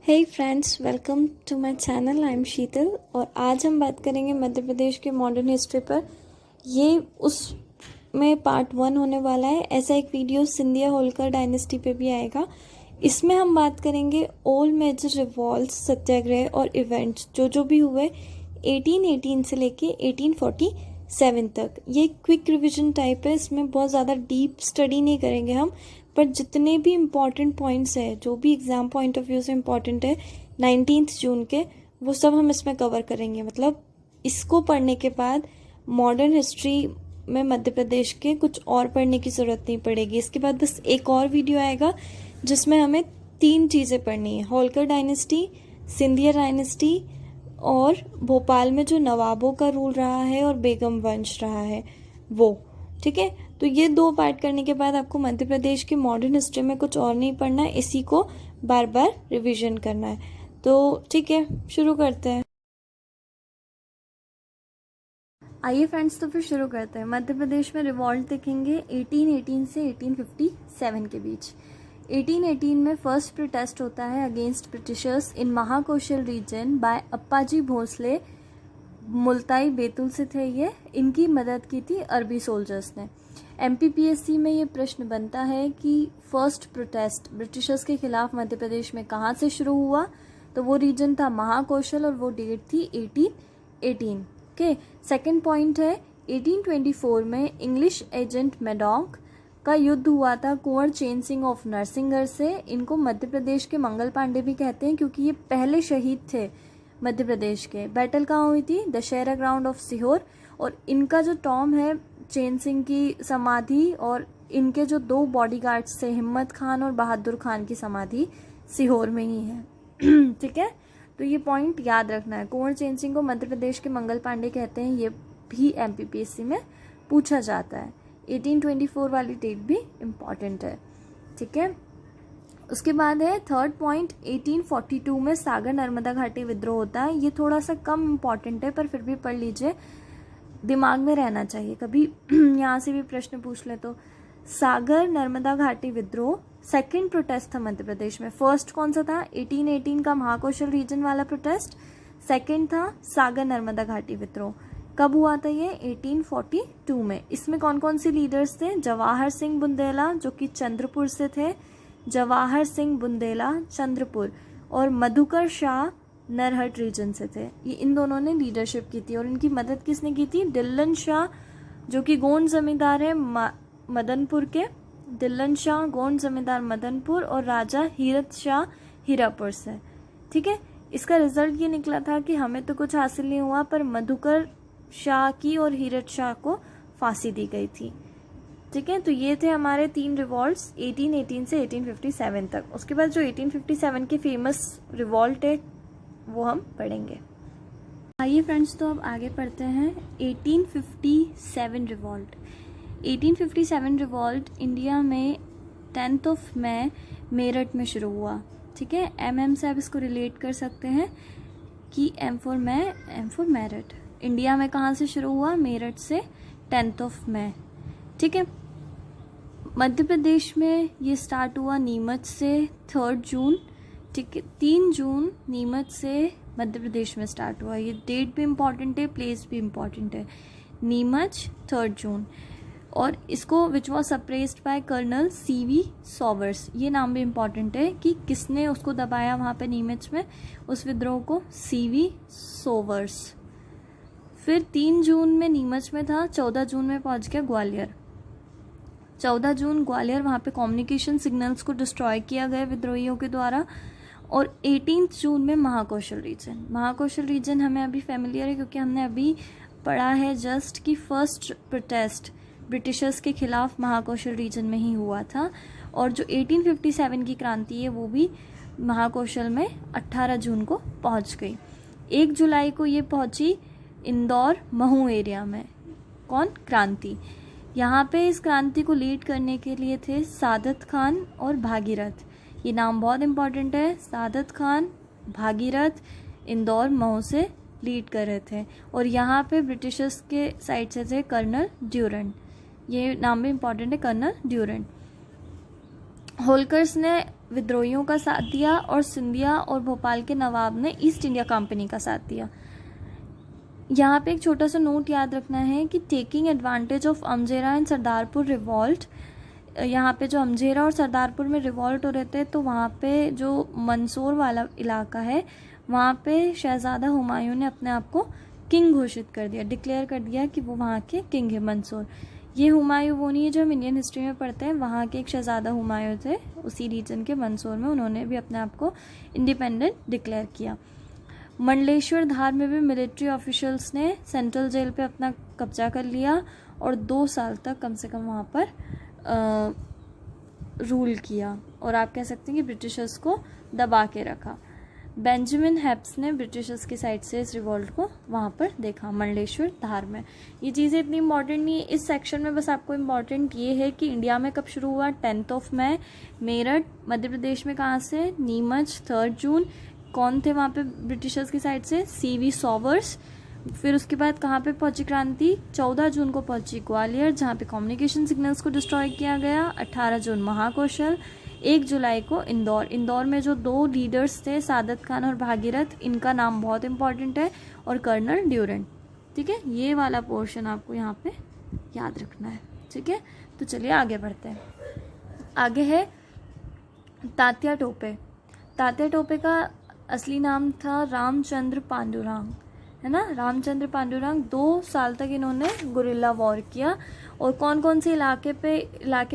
Hey friends, welcome to my channel. I am Sheetal और आज हम बात करेंगे मध्य प्रदेश के मॉडर्न हिस्ट्री पर। ये उसमें पार्ट 1 होने वाला है। ऐसा एक वीडियो सिंधिया होलकर डायनेस्टी पे भी आएगा। इसमें हम बात करेंगे ऑल मेजर रिवॉल्ट्स, सत्याग्रह और इवेंट्स जो भी हुए 1818 से लेके 1847 तक। ये क्विक रिवीजन टाइप है, इसमें बहुत ज़्यादा डीप स्टडी नहीं करेंगे हम, पर जितने भी इम्पॉर्टेंट पॉइंट्स हैं, जो भी एग्ज़ाम पॉइंट ऑफ व्यू से इम्पॉर्टेंट है 19 जून के, वो सब हम इसमें कवर करेंगे। मतलब इसको पढ़ने के बाद मॉडर्न हिस्ट्री में मध्य प्रदेश के कुछ और पढ़ने की ज़रूरत नहीं पड़ेगी। इसके बाद बस एक और वीडियो आएगा जिसमें हमें 3 चीज़ें पढ़नी है: होलकर डायनेस्टी, सिंधिया डायनेस्टी और भोपाल में जो नवाबों का रूल रहा है और बेगम वंश रहा है वो। ठीक है, तो ये 2 पार्ट करने के बाद आपको मध्य प्रदेश की मॉडर्न हिस्ट्री में कुछ और नहीं पढ़ना है, इसी को बार बार रिवीजन करना है। तो ठीक है, शुरू करते हैं। आइए फ्रेंड्स, तो फिर शुरू करते हैं। मध्य प्रदेश में रिवॉल्ट देखेंगे 1818 से 1857 के बीच। 1818 में फर्स्ट प्रोटेस्ट होता है against Britishers in Mahakoshal region by Appaji Bhosle. Multai Betul से थे ये। इनकी मदद की थी अरबी सोल्जर्स ने। MPPSC में ये प्रश्न बनता है कि फर्स्ट प्रोटेस्ट ब्रिटिशर्स के खिलाफ मध्य प्रदेश में कहाँ से शुरू हुआ, तो वो रीजन था महाकौशल और वो डेट थी 1818 के। सेकंड पॉइंट है 1824 में इंग्लिश एजेंट मैडॉक का युद्ध हुआ था कुंवर चैन सिंह ऑफ नरसिंहगढ़ से। इनको मध्य प्रदेश के मंगल पांडे भी कहते हैं क्योंकि ये पहले शहीद थे मध्य प्रदेश के। बैटल कहाँ हुई थी? Dussehra ground of Sehore. और इनका जो टॉम है चैन सिंह की समाधि, और इनके जो 2 बॉडीगार्ड्स थे हिम्मत खान और बहादुर खान की समाधि सीहोर में ही है। ठीक है, तो ये पॉइंट याद रखना है। कुंवर चैन सिंह को मध्य प्रदेश के मंगल पांडे कहते हैं, ये भी MPPSC में पूछा जाता है। 1824 वाली डेट भी इम्पॉर्टेंट है। ठीक है, उसके बाद है थर्ड पॉइंट 1842 में सागर नर्मदा घाटी विद्रोह होता है। ये थोड़ा सा कम इम्पॉर्टेंट है पर फिर भी पढ़ लीजिए, दिमाग में रहना चाहिए, कभी यहाँ से भी प्रश्न पूछ ले तो। सागर नर्मदा घाटी विद्रोह सेकंड प्रोटेस्ट था मध्य प्रदेश में। फर्स्ट कौन सा था? 1818 का महाकौशल रीजन वाला प्रोटेस्ट। सेकंड था सागर नर्मदा घाटी विद्रोह। कब हुआ था ये? 1842 में। इसमें कौन कौन से लीडर्स थे? जवाहर सिंह बुंदेला जो कि चंद्रपुर से थे, जवाहर सिंह बुंदेला चंद्रपुर, और मधुकर शाह नरहट रीजन से थे। ये इन दोनों ने लीडरशिप की थी और इनकी मदद किसने की थी? दिल्लन शाह जो कि गोंड जमींदार है मदनपुर के। दिल्लन शाह गोंड जमींदार मदनपुर और राजा हीरत शाह हीरापुर से। ठीक है, इसका रिजल्ट ये निकला था कि हमें तो कुछ हासिल नहीं हुआ, पर मधुकर शाह की और हीरत शाह को फांसी दी गई थी। ठीक है, तो ये थे हमारे 3 रिवॉल्ट्स 1818 से 1857 तक। उसके बाद जो 1857 के फेमस रिवॉल्ट है वो हम पढ़ेंगे। आइए फ्रेंड्स, तो अब आगे पढ़ते हैं 1857 रिवॉल्ट। 1857 रिवॉल्ट इंडिया में 10 मई मेरठ में शुरू हुआ। ठीक है, MM से आप इसको रिलेट कर सकते हैं कि M फॉर मेरठ। इंडिया में कहाँ से शुरू हुआ? मेरठ से 10 मई। ठीक है, मध्य प्रदेश में ये स्टार्ट हुआ नीमच से 3 जून। ठीक है, 3 जून नीमच से मध्य प्रदेश में स्टार्ट हुआ। ये डेट भी इम्पॉर्टेंट है, प्लेस भी इम्पॉर्टेंट है। नीमच 3 जून। और इसको which was suppressed by colonel CV Sowers. ये नाम भी इम्पॉर्टेंट है कि किसने उसको दबाया वहाँ पे नीमच में, उस विद्रोह को? CV सॉवर्स। फिर 3 जून में नीमच में था, 14 जून में पहुँच गया ग्वालियर। 14 जून ग्वालियर, वहाँ पे कम्युनिकेशन सिग्नल्स को डिस्ट्रॉय किया गया विद्रोहियों के द्वारा। और 18 जून में महाकौशल रीजन। महाकौशल रीजन हमें अभी फेमिलियर है क्योंकि हमने अभी पढ़ा है जस्ट कि फर्स्ट प्रोटेस्ट ब्रिटिशर्स के खिलाफ महाकौशल रीजन में ही हुआ था। और जो 1857 की क्रांति है वो भी महाकौशल में 18 जून को पहुंच गई। 1 जुलाई को ये पहुंची इंदौर महू एरिया में। कौन? क्रांति। यहाँ पे इस क्रांति को लीड करने के लिए थे सादत खान और भागीरथ। ये नाम बहुत इंपॉर्टेंट है। सादत खान, भागीरथ इंदौर महू से लीड कर रहे थे। और यहाँ पे ब्रिटिशर्स के साइड से थे कर्नल ड्यूरेंट। ये नाम भी इम्पॉर्टेंट है, कर्नल ड्यूरेंट। होलकर्स ने विद्रोहियों का साथ दिया और सिंधिया और भोपाल के नवाब ने ईस्ट इंडिया कंपनी का साथ दिया। यहाँ पे एक छोटा सा नोट याद रखना है कि taking advantage of Amjhera and Sardarpur revolt, यहाँ पे जो अमजेरा और सरदारपुर में रिवॉल्ट हो रहे थे तो वहाँ पे जो मंसूर वाला इलाका है वहाँ पे शहज़ादा हुमायूं ने अपने आप को किंग घोषित कर दिया, डिक्लेयर कर दिया कि वो वहाँ के किंग है मंसूर। ये हुमायूं वो नहीं है जो हम इंडियन हिस्ट्री में पढ़ते हैं, वहाँ के एक शहज़ादा हुमायूं थे उसी रीजन के मंसूर में, उन्होंने भी अपने आप को इंडिपेंडेंट डिक्लेयर किया। मंडलेश्वर धार में भी मिलिट्री ऑफिशियल्स ने सेंट्रल जेल पे अपना कब्जा कर लिया और 2 साल तक कम से कम वहाँ पर रूल किया और आप कह सकते हैं कि ब्रिटिशर्स को दबा के रखा। बेंजामिन हेप्स ने ब्रिटिशर्स की साइड से इस रिवॉल्ट को वहाँ पर देखा मंडलेश्वर धार में। ये चीज़ें इतनी इंपॉर्टेंट नहीं है इस सेक्शन में, बस आपको इम्पॉर्टेंट ये है कि इंडिया में कब शुरू हुआ, 10 मई। मेरठ मध्य प्रदेश में कहाँ से, नीमच 3 जून। कौन थे वहाँ पे ब्रिटिशर्स की साइड से, CV सॉवर्स। फिर उसके बाद कहाँ पे पहुंची क्रांति, 14 जून को पहुंची ग्वालियर जहाँ पे कम्युनिकेशन सिग्नल्स को डिस्ट्रॉय किया गया। 18 जून महाकौशल। 1 जुलाई को इंदौर। इंदौर में जो 2 लीडर्स थे सादत खान और भागीरथ, इनका नाम बहुत इंपॉर्टेंट है, और कर्नल ड्यूरेंट। ठीक है, ये वाला पोर्शन आपको यहाँ पे याद रखना है। ठीक है, तो चलिए आगे बढ़ते हैं। आगे है तात्या टोपे। तात्या टोपे का असली नाम था रामचंद्र पांडुरंग, है ना, रामचंद्र पांडुरंग। 2 साल तक इन्होंने गुरिल्ला वॉर किया। और कौन कौन से इलाके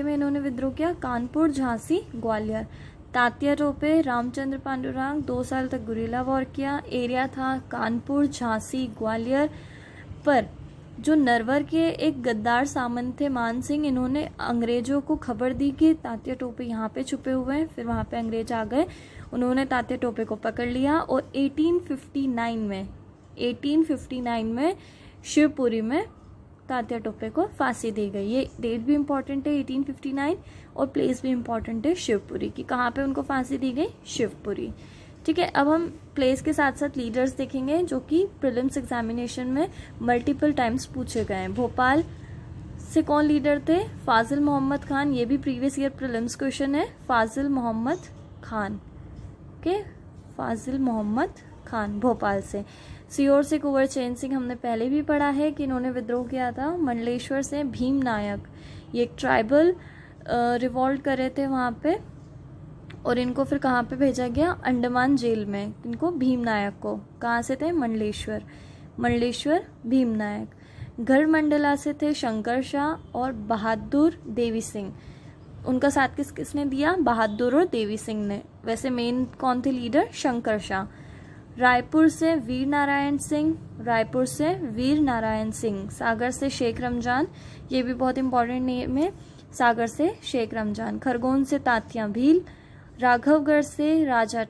में इन्होंने विद्रोह किया, कानपुर, झांसी, ग्वालियर। तात्या टोपे, रामचंद्र पांडुरंग 2 साल तक गुरिल्ला वॉर किया। एरिया था कानपुर, झांसी, ग्वालियर। पर जो नरवर के एक गद्दार सामंत थे मान सिंह, इन्होंने अंग्रेजों को खबर दी कि तात्या टोपे यहाँ पे छुपे हुए हैं। फिर वहाँ पे अंग्रेज आ गए, उन्होंने तात्या टोपे को पकड़ लिया और 1859 में शिवपुरी में तात्या टोपे को फांसी दी गई। ये डेट भी इम्पॉर्टेंट है 1859, और प्लेस भी इम्पॉर्टेंट है शिवपुरी की। कहाँ पे उनको फांसी दी गई, शिवपुरी। ठीक है, अब हम प्लेस के साथ साथ लीडर्स देखेंगे जो कि प्रीलिम्स एग्जामिनेशन में मल्टीपल टाइम्स पूछे गए हैं। भोपाल से कौन लीडर थे, फाजिल मोहम्मद खान। ये भी प्रीवियस ईयर प्रीलिम्स क्वेश्चन है, फाजिल मोहम्मद खान। ओके, फाजिल मोहम्मद खान भोपाल से। सीहोर से कुंवर चैन सिंह, हमने पहले भी पढ़ा है कि इन्होंने विद्रोह किया था। मंडलेश्वर से भीम नायक, ये एक ट्राइबल रिवॉल्ट कर रहे थे वहाँ पे, और इनको फिर कहाँ पे भेजा गया, अंडमान जेल में। इनको भीम नायक को, कहाँ से थे, मंडलेश्वर भीम नायक। गढ़ मंडला से थे शंकर शाह और बहादुर देवी सिंह। उनका साथ किसने दिया, बहादुर और देवी सिंह ने। वैसे मेन कौन थे लीडर, शंकर शाह। रायपुर से वीर नारायण सिंह। सागर से शेख रमजान, ये भी बहुत इंपॉर्टेंट नेम है, सागर से शेख रमजान। खरगोन से तात्या भील। राघवगढ़ से राजा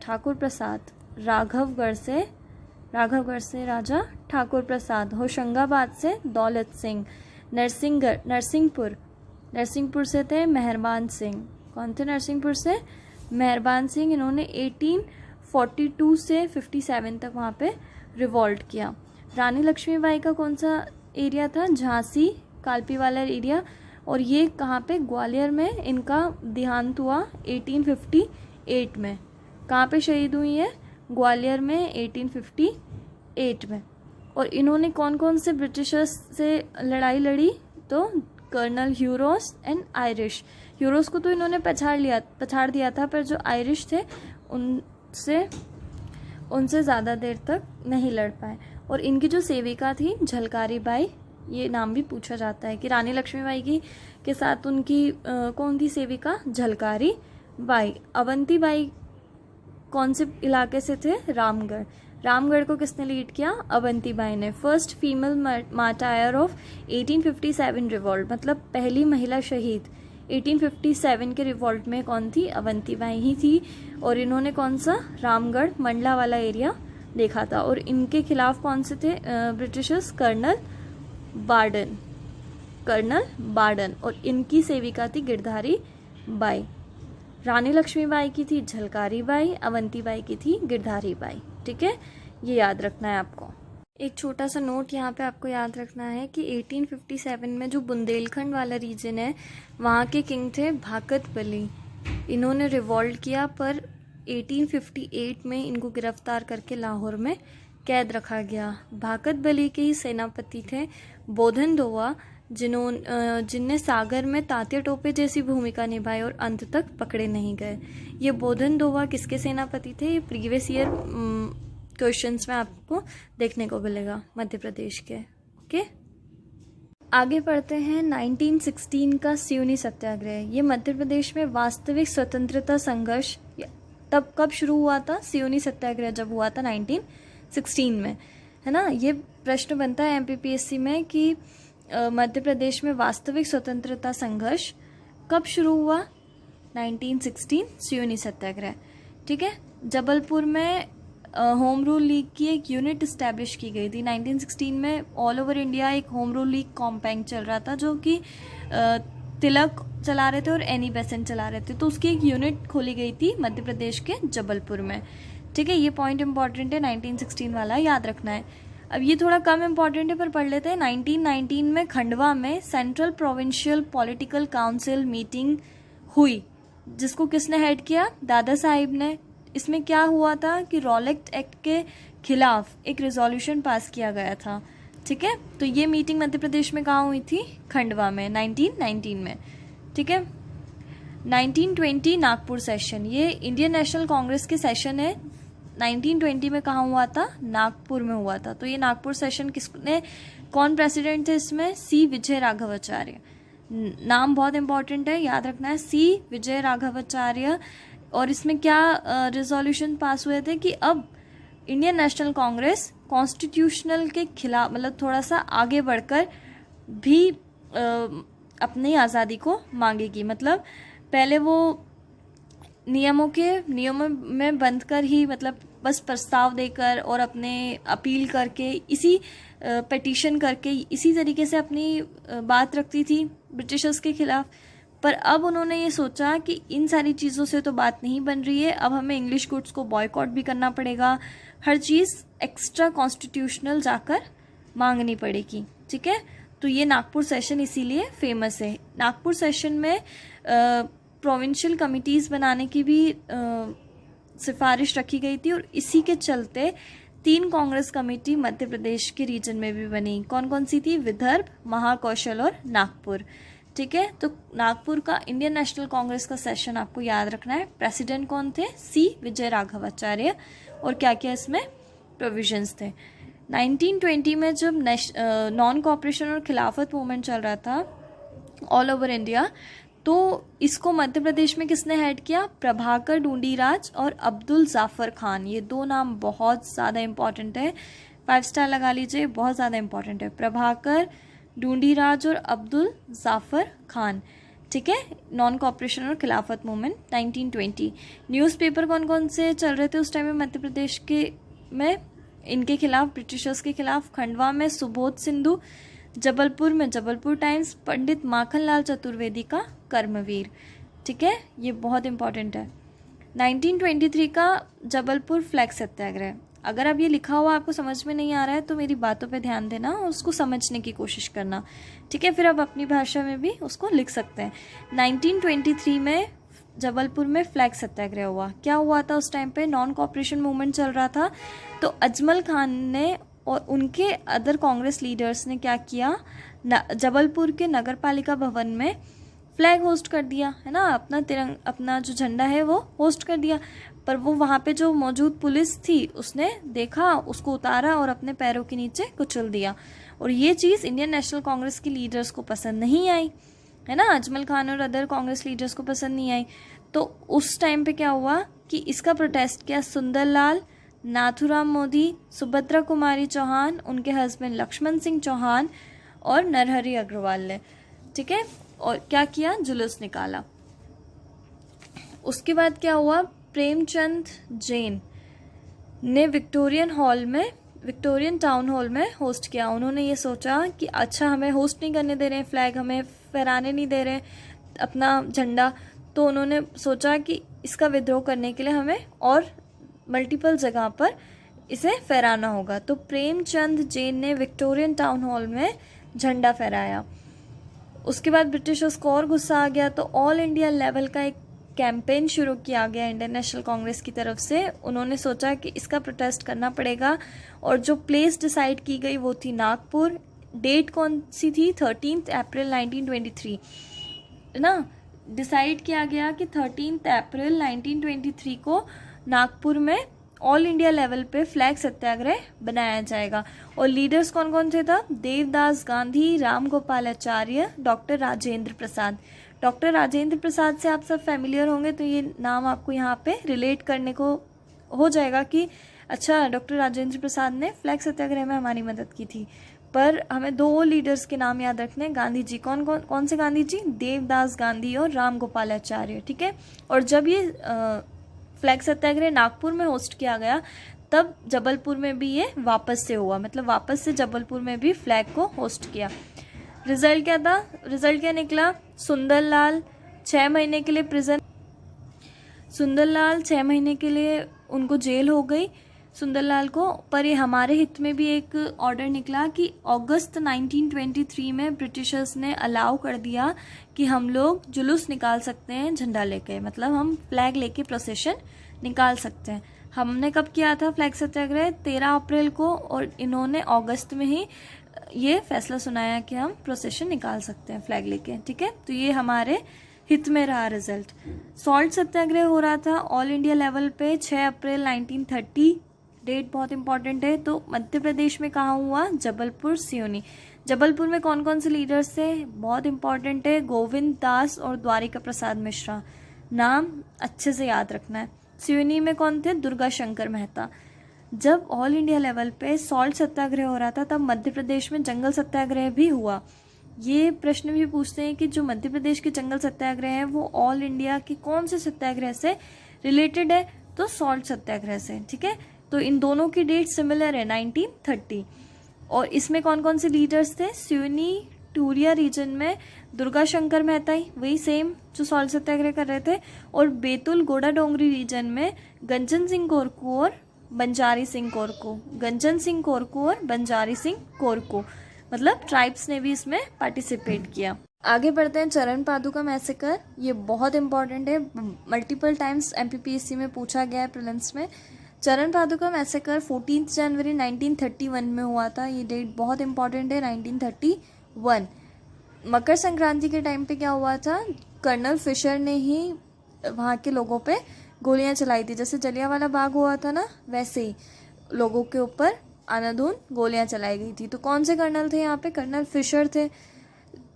ठाकुर प्रसाद। होशंगाबाद से दौलत सिंह। नरसिंहपुर से थे मेहरबान सिंह। कौन थे नरसिंहपुर से, मेहरबान सिंह। इन्होंने 1842 से 57 तक वहाँ पे रिवॉल्ट किया। रानी लक्ष्मीबाई का कौन सा एरिया था, झांसी, कालपी वाला एरिया, और ये कहाँ पे, ग्वालियर में इनका देहांत हुआ 1858 में। कहाँ पे शहीद हुई है, ग्वालियर में 1858 में। और इन्होंने कौन कौन से ब्रिटिशर्स से लड़ाई लड़ी, तो कर्नल ह्यूरोस एंड आयरिश। ह्यूरोस को तो इन्होंने पछाड़ दिया था, पर जो आयरिश थे उनसे ज़्यादा देर तक नहीं लड़ पाए। और इनकी जो सेविका थी झलकारी बाई, ये नाम भी पूछा जाता है कि रानी लक्ष्मीबाई के साथ उनकी कौन थी सेविका, झलकारी बाई। अवंती बाई कौन से इलाके से थे, रामगढ़ को किसने लीड किया, अवंती बाई ने। फर्स्ट फीमेल मार्टायर ऑफ 1857 रिवॉल्ट, मतलब पहली महिला शहीद 1857 के रिवॉल्ट में कौन थी, अवंती बाई ही थी। और इन्होंने कौन सा, रामगढ़ मंडला वाला एरिया देखा था। और इनके खिलाफ कौन से थे ब्रिटिशर्स, कर्नल बार्डन। और इनकी सेविका थी गिरधारी बाई। रानी लक्ष्मीबाई की थी झलकारी बाई, अवंती बाई की थी गिरधारी बाई। ठीक है, ये याद रखना है आपको। एक छोटा सा नोट यहाँ पे आपको याद रखना है कि 1857 में जो बुंदेलखंड वाला रीजन है, वहाँ के किंग थे भाकत बली। इन्होंने रिवॉल्ट किया, पर 1858 में इनको गिरफ्तार करके लाहौर में कैद रखा गया। भाकत बली के ही सेनापति थे बोधन दोवा, जिनने सागर में तात्या टोपे जैसी भूमिका निभाई और अंत तक पकड़े नहीं गए। ये बोधन दोवा किसके सेनापति थे? ये प्रीवियस ईयर क्वेश्चंस में आपको देखने को मिलेगा, मध्य प्रदेश के। ओके, आगे पढ़ते हैं 1916 का सियूनी सत्याग्रह। ये मध्य प्रदेश में वास्तविक स्वतंत्रता संघर्ष तब कब शुरू हुआ था? सियूनी सत्याग्रह जब हुआ था 1916 में, है ना। ये प्रश्न बनता है एमपीपीएससी में कि मध्य प्रदेश में वास्तविक स्वतंत्रता संघर्ष कब शुरू हुआ? 1916 सियूनी सत्याग्रह। ठीक है, जबलपुर में होम रूल लीग की एक यूनिट इस्टेब्लिश की गई थी 1916 में। ऑल ओवर इंडिया एक होम रूल लीग कॉम्पैक्ट चल रहा था, जो कि तिलक चला रहे थे और एनी बेसेंट चला रहे थे। तो उसकी एक यूनिट खोली गई थी मध्य प्रदेश के जबलपुर में। ठीक है, ये पॉइंट इंपॉर्टेंट है, 1916 वाला याद रखना है। अब ये थोड़ा कम इंपॉर्टेंट है, पर पढ़ लेते हैं। 1919 में खंडवा में central provincial political council meeting हुई, जिसको किसने हेड किया? दादा साहिब ने। इसमें क्या हुआ था कि रॉलेट एक्ट के खिलाफ एक रेजोल्यूशन पास किया गया था। ठीक है, तो ये मीटिंग मध्य प्रदेश में कहाँ हुई थी? खंडवा में, 1919 में। ठीक है, 1920 नागपुर सेशन, ये इंडियन नेशनल कांग्रेस के सेशन है। 1920 में कहाँ हुआ था? नागपुर में हुआ था। तो ये नागपुर सेशन किसने, कौन प्रेसिडेंट थे इसमें? सी विजय राघवाचार्य। नाम बहुत इंपॉर्टेंट है, याद रखना है, सी विजय राघवाचार्य। और इसमें क्या रिजोल्यूशन पास हुए थे कि अब इंडियन नेशनल कांग्रेस कॉन्स्टिट्यूशनल के खिलाफ, मतलब थोड़ा सा आगे बढ़कर भी अपनी आज़ादी को मांगेगी। मतलब पहले वो नियमों में बंद कर ही, मतलब बस प्रस्ताव देकर और अपने अपील करके, इसी पिटीशन करके, इसी तरीके से अपनी बात रखती थी ब्रिटिशर्स के खिलाफ। पर अब उन्होंने ये सोचा कि इन सारी चीज़ों से तो बात नहीं बन रही है, अब हमें इंग्लिश गुड्स को बॉयकॉट भी करना पड़ेगा, हर चीज़ एक्स्ट्रा कॉन्स्टिट्यूशनल जाकर मांगनी पड़ेगी। ठीक है, तो ये नागपुर सेशन इसीलिए फेमस है। नागपुर सेशन में प्रोविंशियल कमिटीज़ बनाने की भी सिफारिश रखी गई थी, और इसी के चलते 3 कांग्रेस कमेटी मध्य प्रदेश के रीजन में भी बनी। कौन कौन सी थी? विदर्भ, महाकौशल और नागपुर। ठीक है, तो नागपुर का इंडियन नेशनल कांग्रेस का सेशन आपको याद रखना है। प्रेसिडेंट कौन थे? सी विजय राघवाचार्य। और क्या क्या इसमें प्रोविजंस थे? 1920 में जब नॉन कॉपरेशन और खिलाफत मूवमेंट चल रहा था ऑल ओवर इंडिया, तो इसको मध्य प्रदेश में किसने हेड किया? प्रभाकर ढूंढीराज और अब्दुल जाफर खान। ये 2 नाम बहुत ज़्यादा इंपॉर्टेंट है, 5 स्टार लगा लीजिए, बहुत ज़्यादा इंपॉर्टेंट है। प्रभाकर ढूंढीराज और अब्दुल जाफर खान। ठीक है, नॉन कॉपरेशन और खिलाफत मूवमेंट 1920। न्यूज़पेपर कौन कौन से चल रहे थे उस टाइम में मध्य प्रदेश के में इनके खिलाफ, ब्रिटिशर्स के खिलाफ? खंडवा में सुबोध सिंधु, जबलपुर में जबलपुर टाइम्स, पंडित माखनलाल चतुर्वेदी का कर्मवीर। ठीक है, ये बहुत इंपॉर्टेंट है। 1923 का जबलपुर फ्लैग सत्याग्रह। अगर अब ये लिखा हुआ आपको समझ में नहीं आ रहा है तो मेरी बातों पे ध्यान देना और उसको समझने की कोशिश करना। ठीक है, फिर आप अपनी भाषा में भी उसको लिख सकते हैं। 1923 में जबलपुर में फ्लैग सत्याग्रह हुआ। क्या हुआ था उस टाइम पे? नॉन कॉपरेशन मूवमेंट चल रहा था, तो अजमल खान ने और उनके अदर कांग्रेस लीडर्स ने क्या किया? जबलपुर के नगर पालिका भवन में फ्लैग होस्ट कर दिया, है ना, अपना जो झंडा है वो होस्ट कर दिया। पर वो वहाँ पे जो मौजूद पुलिस थी उसने देखा, उसको उतारा और अपने पैरों के नीचे कुचल दिया। और ये चीज़ इंडियन नेशनल कांग्रेस के लीडर्स को पसंद नहीं आई, है ना, अजमल खान और अदर कांग्रेस लीडर्स को पसंद नहीं आई। तो उस टाइम पे क्या हुआ कि इसका प्रोटेस्ट किया सुंदरलाल, नाथुराम मोदी, सुभद्रा कुमारी चौहान, उनके हस्बैंड लक्ष्मण सिंह चौहान और नरहरि अग्रवाल ने। ठीक है, और क्या किया? जुलूस निकाला। उसके बाद क्या हुआ? प्रेमचंद जैन ने विक्टोरियन टाउन हॉल में होस्ट किया। उन्होंने ये सोचा कि अच्छा, हमें होस्ट नहीं करने दे रहे हैं फ्लैग, हमें फहराने नहीं दे रहे अपना झंडा, तो उन्होंने सोचा कि इसका विद्रोह करने के लिए हमें और मल्टीपल जगह पर इसे फहराना होगा। तो प्रेमचंद जैन ने विक्टोरियन टाउन हॉल में झंडा फहराया। उसके बाद ब्रिटिशर्स को और गुस्सा आ गया, तो ऑल इंडिया लेवल का एक कैंपेन शुरू किया गया इंडियन नेशनल कांग्रेस की तरफ से। उन्होंने सोचा कि इसका प्रोटेस्ट करना पड़ेगा और जो प्लेस डिसाइड की गई वो थी नागपुर। डेट कौन सी थी? 13 अप्रैल 1923 ना, डिसाइड किया गया कि 13 अप्रैल 1923 को नागपुर में ऑल इंडिया लेवल पे फ्लैग सत्याग्रह बनाया जाएगा। और लीडर्स कौन कौन थे? था देवदास गांधी, राम गोपालाचार्य, डॉक्टर राजेंद्र प्रसाद। डॉक्टर राजेंद्र प्रसाद से आप सब फैमिलियर होंगे, तो ये नाम आपको यहाँ पे रिलेट करने को हो जाएगा कि अच्छा, डॉक्टर राजेंद्र प्रसाद ने फ्लैग सत्याग्रह में हमारी मदद की थी। पर हमें दो लीडर्स के नाम याद रखने हैं, गांधी जी। कौन से गांधी जी? देवदास गांधी और राम गोपालाचार्य, ठीक है। और जब ये फ्लैग सत्याग्रह नागपुर में होस्ट किया गया, तब जबलपुर में भी ये वापस से हुआ, मतलब वापस से जबलपुर में भी फ्लैग को होस्ट किया। रिजल्ट क्या था? रिजल्ट क्या निकला? सुंदरलाल 6 महीने के लिए प्रिजन, सुंदरलाल 6 महीने के लिए उनको जेल हो गई सुंदरलाल को। पर ये हमारे हित में भी एक ऑर्डर निकला कि अगस्त 1923 में ब्रिटिशर्स ने अलाउ कर दिया कि हम लोग जुलूस निकाल सकते हैं झंडा लेके, मतलब हम फ्लैग लेके प्रोसेशन निकाल सकते हैं। हमने कब किया था फ्लैग सत्याग्रह? 13 अप्रैल को, और इन्होंने अगस्त में ही ये फैसला सुनाया कि हम प्रोसेशन निकाल सकते हैं फ्लैग लेके, ठीक है। तो ये हमारे हित में रहा रिजल्ट। सॉल्ट सत्याग्रह हो रहा था ऑल इंडिया लेवल पे 6 अप्रैल 1930। डेट बहुत इंपॉर्टेंट है। तो मध्य प्रदेश में कहाँ हुआ? जबलपुर, सिवनी। जबलपुर में कौन कौन से लीडर्स थे? बहुत इंपॉर्टेंट है, गोविंद दास और द्वारिका प्रसाद मिश्रा, नाम अच्छे से याद रखना है। सिवनी में कौन थे? दुर्गा शंकर मेहता। जब ऑल इंडिया लेवल पे सॉल्ट सत्याग्रह हो रहा था, तब मध्य प्रदेश में जंगल सत्याग्रह भी हुआ। ये प्रश्न भी पूछते हैं कि जो मध्य प्रदेश के जंगल सत्याग्रह है वो ऑल इंडिया के कौन से सत्याग्रह से रिलेटेड है? तो सॉल्ट सत्याग्रह से, ठीक है। तो इन दोनों की डेट सिमिलर है, 1930। और इसमें कौन कौन से लीडर्स थे? सिवनी टूरिया रीजन में दुर्गा शंकर मेहता ही, वही सेम जो सॉल्ट सत्याग्रह कर रहे थे। और बैतूल गोड़ा डोंगरी रीजन में गंजन सिंह कोरकू और बंजारी सिंह कोरकू, गंजन सिंह कोरकू और बंजारी सिंह कोरकू, मतलब ट्राइब्स ने भी इसमें पार्टिसिपेट किया। आगे बढ़ते हैं, चरण पादुका मैसेकर। ये बहुत इंपॉर्टेंट है, मल्टीपल टाइम्स MPPSC में पूछा गया है प्रीलिम्स में। चरण पादुका मैसेकर 14 जनवरी 1931 में हुआ था। ये डेट बहुत इंपॉर्टेंट है, 1931। मकर संक्रांति के टाइम पे क्या हुआ था? कर्नल फिशर ने ही वहाँ के लोगों पे गोलियां चलाई थी। जैसे जलियांवाला बाग हुआ था ना, वैसे ही लोगों के ऊपर अंधाधुंध गोलियां चलाई गई थी। तो कौन से कर्नल थे यहाँ पे? कर्नल फिशर थे।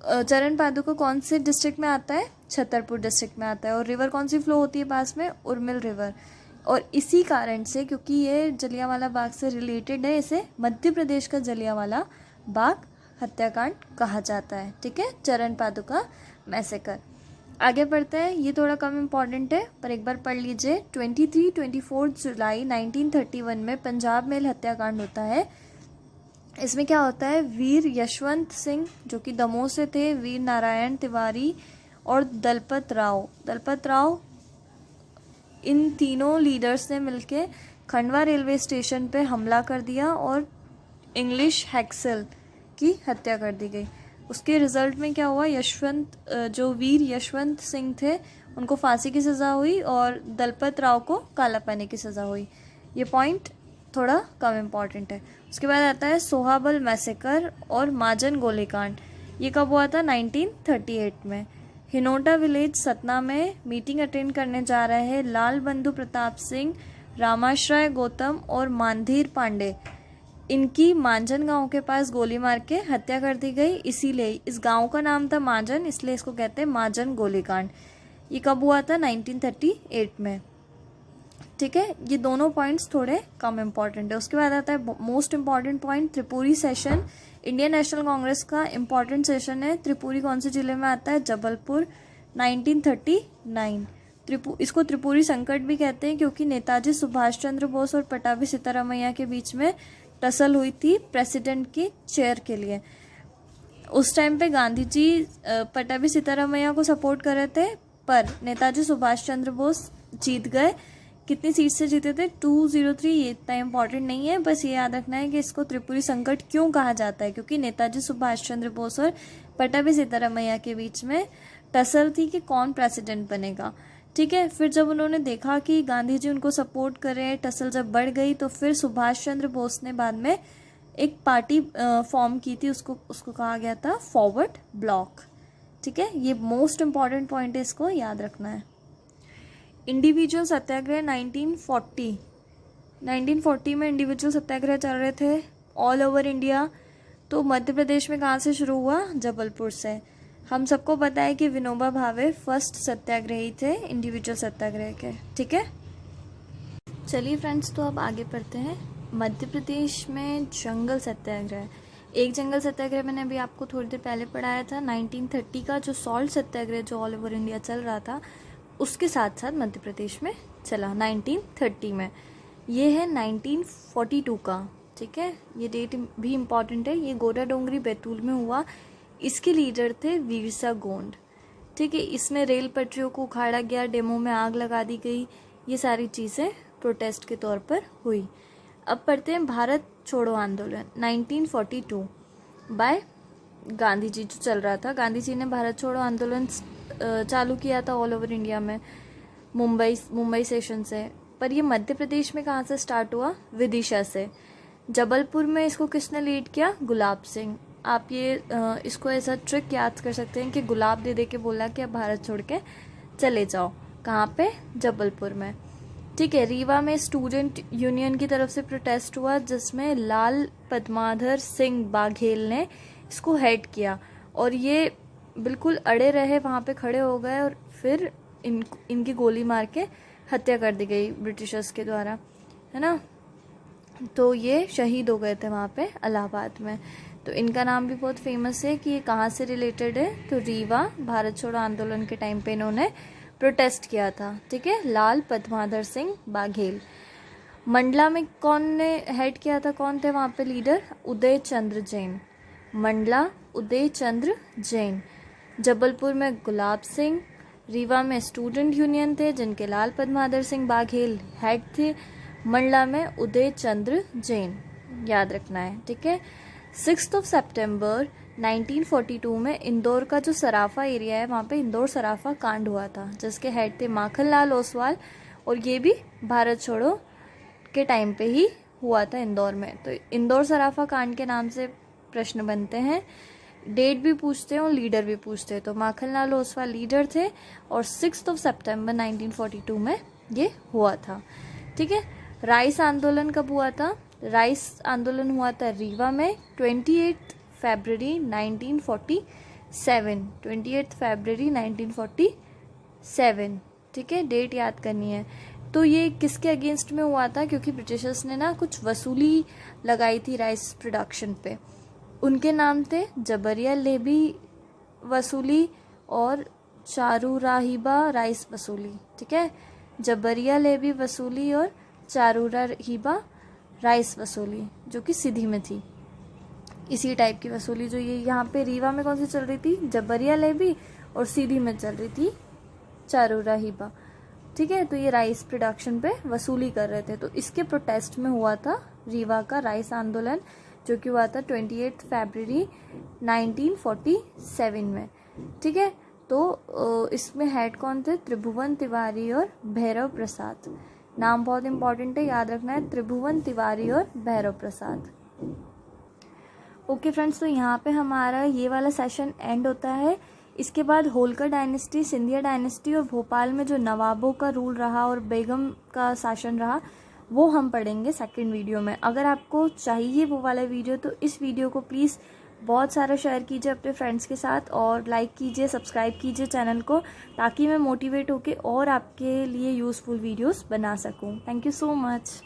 चरण पादुका कौन से डिस्ट्रिक्ट में आता है? छतरपुर डिस्ट्रिक्ट में आता है। और रिवर कौन सी फ्लो होती है पास में? उर्मिल रिवर। और इसी कारण से, क्योंकि ये जलियांवाला बाग से रिलेटेड है, इसे मध्य प्रदेश का जलियांवाला बाग हत्याकांड कहा जाता है, ठीक है। चरण पादुका मैसेकर। आगे बढ़ते हैं, ये थोड़ा कम इम्पॉर्टेंट है पर एक बार पढ़ लीजिए। 24 जुलाई 1931 में पंजाब मेल हत्याकांड होता है। इसमें क्या होता है? वीर यशवंत सिंह जो कि दमोह से थे, वीर नारायण तिवारी और दलपत राव, इन तीनों लीडर्स ने मिलके खंडवा रेलवे स्टेशन पे हमला कर दिया और इंग्लिश हैक्सेल की हत्या कर दी गई। उसके रिजल्ट में क्या हुआ? जो वीर यशवंत सिंह थे उनको फांसी की सज़ा हुई और दलपत राव को काला पानी की सज़ा हुई। ये पॉइंट थोड़ा कम इम्पॉर्टेंट है। उसके बाद आता है सोहाबल मैसेकर और माजन गोलीकांड। ये कब हुआ था? 1938 में। हिनोटा विलेज सतना में मीटिंग अटेंड करने जा रहे हैं लाल बंधु प्रताप सिंह, रामाश्रय गौतम और मानधीर पांडे। इनकी मांजन गांव के पास गोली मार के हत्या कर दी गई। इसीलिए इस गांव का नाम था मांजन, इसलिए इसको कहते हैं मांजन गोलीकांड। ये कब हुआ था? 1938 में, ठीक है। ये दोनों पॉइंट्स थोड़े कम इम्पॉर्टेंट है। उसके बाद आता है most important point, Tripuri session. Indian national Congress का इम्पॉर्टेंट सेशन है। त्रिपुरी कौन से जिले में आता है? जबलपुर, 1939। इसको त्रिपुरी संकट भी कहते हैं क्योंकि नेताजी सुभाष चंद्र बोस और पटाभी सीतारामैया के बीच में टसल हुई थी प्रेसिडेंट की चेयर के लिए। उस टाइम पे गांधी जी पटाभी सीतारामैया को सपोर्ट कर रहे थे, पर नेताजी सुभाष चंद्र बोस जीत गए। कितनी सीट से जीते थे? 203। ये इतना इम्पोर्टेंट नहीं है, बस ये याद रखना है कि इसको त्रिपुरी संकट क्यों कहा जाता है, क्योंकि नेताजी सुभाष चंद्र बोस और पटाभी सीतारामैया के बीच में टसल थी कि कौन प्रेसिडेंट बनेगा, ठीक है। फिर जब उन्होंने देखा कि गांधी जी उनको सपोर्ट कर रहे हैं, टसल जब बढ़ गई, तो फिर सुभाष चंद्र बोस ने बाद में एक पार्टी फॉर्म की थी, उसको कहा गया था फॉरवर्ड ब्लॉक। ठीक है, ये मोस्ट इम्पॉर्टेंट पॉइंट है, इसको याद रखना है। इंडिविजुअल सत्याग्रह 1940 में इंडिविजुअल सत्याग्रह चल रहे थे ऑल ओवर इंडिया। तो मध्य प्रदेश में कहाँ से शुरू हुआ? जबलपुर से। हम सबको पता है कि विनोबा भावे फर्स्ट सत्याग्रही थे इंडिविजुअल सत्याग्रह के। ठीक है, चलिए फ्रेंड्स, तो अब आगे पढ़ते हैं। मध्य प्रदेश में जंगल सत्याग्रह, एक जंगल सत्याग्रह मैंने अभी आपको थोड़ी देर पहले पढ़ाया था। 1930 का जो सॉल्ट सत्याग्रह जो ऑल ओवर इंडिया चल रहा था, उसके साथ साथ मध्य प्रदेश में चला 1930 में। ये है 1942 का। ठीक है, ये डेट भी इम्पॉर्टेंट है। ये गोरा डोंगरी बैतूल में हुआ। इसके लीडर थे वीरसा गोंड। ठीक है, इसमें रेल पटरियों को उखाड़ा गया, डेमो में आग लगा दी गई, ये सारी चीज़ें प्रोटेस्ट के तौर पर हुई। अब पढ़ते हैं भारत छोड़ो आंदोलन 1942 बाय गांधी जी जो चल रहा था। गांधी जी ने भारत छोड़ो आंदोलन चालू किया था ऑल ओवर इंडिया में, मुंबई सेशन से। पर ये मध्य प्रदेश में कहाँ से स्टार्ट हुआ? विदिशा से। जबलपुर में इसको किसने लीड किया? गुलाब सिंह। आप ये इसको ऐसा ट्रिक याद कर सकते हैं कि गुलाब दे दे के बोला कि अब भारत छोड़ के चले जाओ। कहाँ पे? जबलपुर में। ठीक है, रीवा में स्टूडेंट यूनियन की तरफ से प्रोटेस्ट हुआ, जिसमें लाल पद्माधर सिंह बाघेल ने इसको हेड किया, और ये बिल्कुल अड़े रहे, वहाँ पे खड़े हो गए, और फिर इनकी गोली मार के हत्या कर दी गई ब्रिटिशर्स के द्वारा, है ना। तो ये शहीद हो गए थे वहाँ पे इलाहाबाद में। तो इनका नाम भी बहुत फेमस है कि ये कहाँ से रिलेटेड है, तो रीवा भारत छोड़ो आंदोलन के टाइम पे इन्होंने प्रोटेस्ट किया था। ठीक है, लाल पद्माधर सिंह बाघेल। मंडला में कौन ने हेड किया था? कौन थे वहाँ पे लीडर? उदय चंद्र जैन। मंडला उदय चंद्र जैन। जबलपुर में गुलाब सिंह। रीवा में स्टूडेंट यूनियन थे जिनके लाल पद्माधर सिंह बाघेल हेड थे। मंडला में उदय चंद्र जैन, याद रखना है। ठीक है, 6 सितंबर 1942 में इंदौर का जो सराफा एरिया है, वहाँ पे इंदौर सराफा कांड हुआ था, जिसके हेड थे माखनलाल ओसवाल, और ये भी भारत छोड़ो के टाइम पे ही हुआ था इंदौर में। तो इंदौर सराफा कांड के नाम से प्रश्न बनते हैं, डेट भी पूछते हैं और लीडर भी पूछते हैं। तो माखनलाल ओसवाल लीडर थे, और 6 सितंबर 1942 में ये हुआ था। ठीक है, राइस आंदोलन कब हुआ था? राइस आंदोलन हुआ था रीवा में 28 फरवरी 1947। 28 फरवरी 1947। ठीक है, डेट याद करनी है। तो ये किसके अगेंस्ट में हुआ था? क्योंकि ब्रिटिशर्स ने ना कुछ वसूली लगाई थी राइस प्रोडक्शन पे। उनके नाम थे जबरिया लेबी वसूली और चारूराहिबा राइस वसूली। ठीक है, जबरिया लेबी वसूली और चारूराहिबा राइस वसूली, जो कि सिधी में थी। इसी टाइप की वसूली जो ये यहाँ पे रीवा में कौन सी चल रही थी? जबरिया लेबी, और सीधी में चल रही थी चारूराहिबा। ठीक है, तो ये राइस प्रोडक्शन पे वसूली कर रहे थे। तो इसके प्रोटेस्ट में हुआ था रीवा का राइस आंदोलन, जो कि हुआ था 28 फरवरी 1947 में। ठीक है, तो इसमें हेड कौन थे? त्रिभुवन तिवारी और भैरव प्रसाद। नाम बहुत इंपॉर्टेंट है, याद रखना है, त्रिभुवन तिवारी और भैरव प्रसाद। ओके फ्रेंड्स, तो यहाँ पे हमारा ये वाला सेशन एंड होता है। इसके बाद होलकर डायनेस्टी, सिंधिया डायनेस्टी और भोपाल में जो नवाबों का रूल रहा और बेगम का शासन रहा, वो हम पढ़ेंगे सेकंड वीडियो में। अगर आपको चाहिए वो वाला वीडियो, तो इस वीडियो को प्लीज़ बहुत सारा शेयर कीजिए अपने फ्रेंड्स के साथ, और लाइक कीजिए, सब्सक्राइब कीजिए चैनल को, ताकि मैं मोटिवेट होके और आपके लिए यूज़फुल वीडियोस बना सकूं। Thank you so much.